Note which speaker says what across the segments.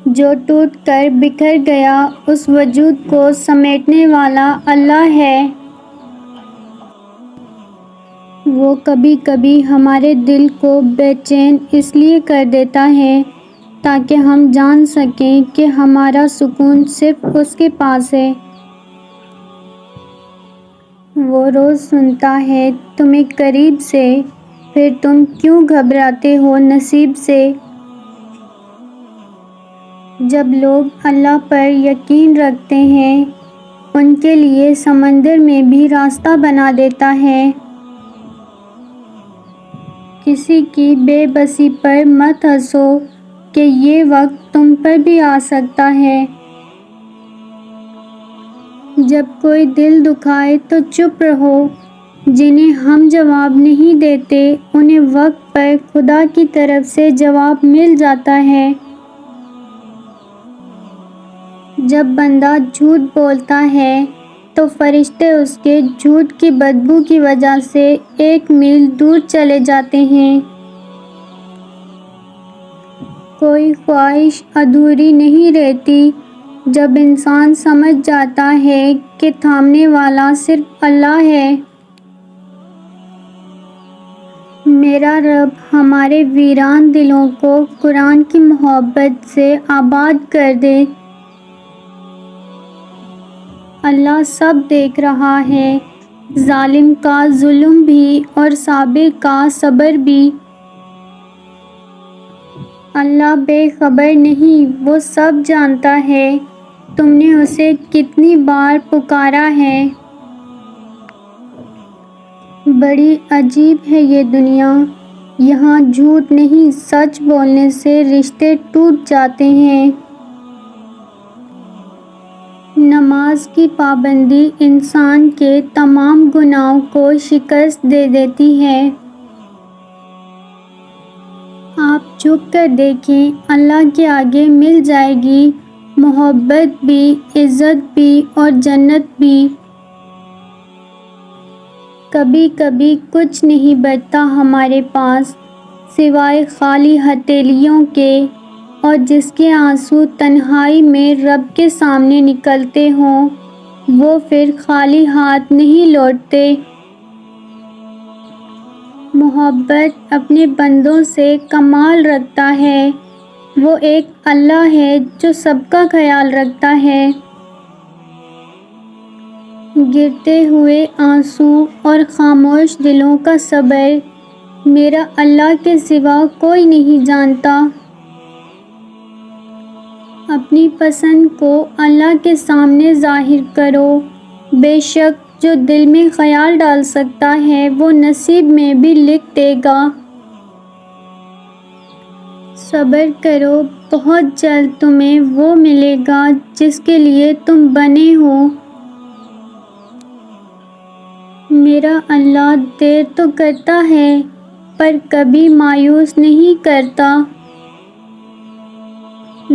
Speaker 1: جو ٹوٹ کر بکھر گیا اس وجود کو سمیٹنے والا اللہ ہے۔ وہ کبھی کبھی ہمارے دل کو بے چین اس لیے کر دیتا ہے تاکہ ہم جان سکیں کہ ہمارا سکون صرف اس کے پاس ہے۔ وہ روز سنتا ہے تمہیں قریب سے، پھر تم کیوں گھبراتے ہو نصیب سے۔ جب لوگ اللہ پر یقین رکھتے ہیں ان کے لیے سمندر میں بھی راستہ بنا دیتا ہے۔ کسی کی بے بسی پر مت ہنسو کہ یہ وقت تم پر بھی آ سکتا ہے۔ جب کوئی دل دکھائے تو چپ رہو، جنہیں ہم جواب نہیں دیتے انہیں وقت پر خدا کی طرف سے جواب مل جاتا ہے۔ جب بندہ جھوٹ بولتا ہے تو فرشتے اس کے جھوٹ کی بدبو کی وجہ سے 1 میل دور چلے جاتے ہیں۔ کوئی خواہش ادھوری نہیں رہتی جب انسان سمجھ جاتا ہے کہ تھامنے والا صرف اللہ ہے۔ میرا رب ہمارے ویران دلوں کو قرآن کی محبت سے آباد کر دے۔ اللہ سب دیکھ رہا ہے، ظالم کا ظلم بھی اور صابر کا صبر بھی۔ اللہ بے خبر نہیں، وہ سب جانتا ہے، تم نے اسے کتنی بار پکارا ہے۔ بڑی عجیب ہے یہ دنیا، یہاں جھوٹ نہیں سچ بولنے سے رشتے ٹوٹ جاتے ہیں۔ نماز کی پابندی انسان کے تمام گناہوں کو شکست دے دیتی ہے۔ آپ جھک کر دیکھیں، اللہ کے آگے مل جائے گی محبت بھی، عزت بھی اور جنت بھی۔ کبھی کبھی کچھ نہیں بچتا ہمارے پاس سوائے خالی ہتھیلیوں کے، اور جس کے آنسو تنہائی میں رب کے سامنے نکلتے ہوں وہ پھر خالی ہاتھ نہیں لوٹتے۔ محبت اپنے بندوں سے کمال رکھتا ہے، وہ ایک اللہ ہے جو سب کا خیال رکھتا ہے۔ گرتے ہوئے آنسو اور خاموش دلوں کا صبر میرا اللہ کے سوا کوئی نہیں جانتا۔ اپنی پسند کو اللہ کے سامنے ظاہر کرو، بے شک جو دل میں خیال ڈال سکتا ہے وہ نصیب میں بھی لکھ دے گا۔ صبر کرو، بہت جلد تمہیں وہ ملے گا جس کے لیے تم بنے ہو۔ میرا اللہ دیر تو کرتا ہے پر کبھی مایوس نہیں کرتا۔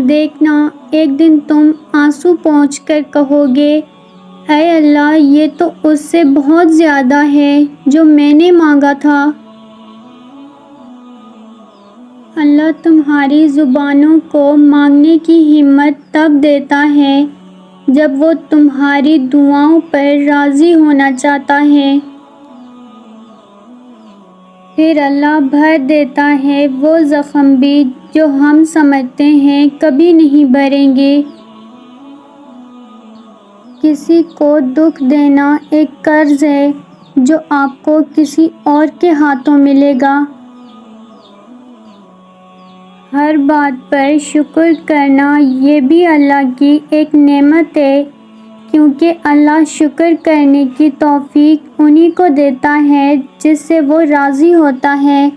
Speaker 1: دیکھنا ایک دن تم آنسو پوچھ کر کہو گے، اے اللہ یہ تو اس سے بہت زیادہ ہے جو میں نے مانگا تھا۔ اللہ تمہاری زبانوں کو مانگنے کی ہمت تب دیتا ہے جب وہ تمہاری دعاؤں پر راضی ہونا چاہتا ہے۔ پھر اللہ بھر دیتا ہے وہ زخم بھی جو ہم سمجھتے ہیں کبھی نہیں بھریں گے۔ کسی کو دکھ دینا ایک قرض ہے جو آپ کو کسی اور کے ہاتھوں ملے گا۔ ہر بات پر شکر کرنا یہ بھی اللہ کی ایک نعمت ہے، کیونکہ اللہ شکر کرنے کی توفیق انہی کو دیتا ہے جس سے وہ راضی ہوتا ہے۔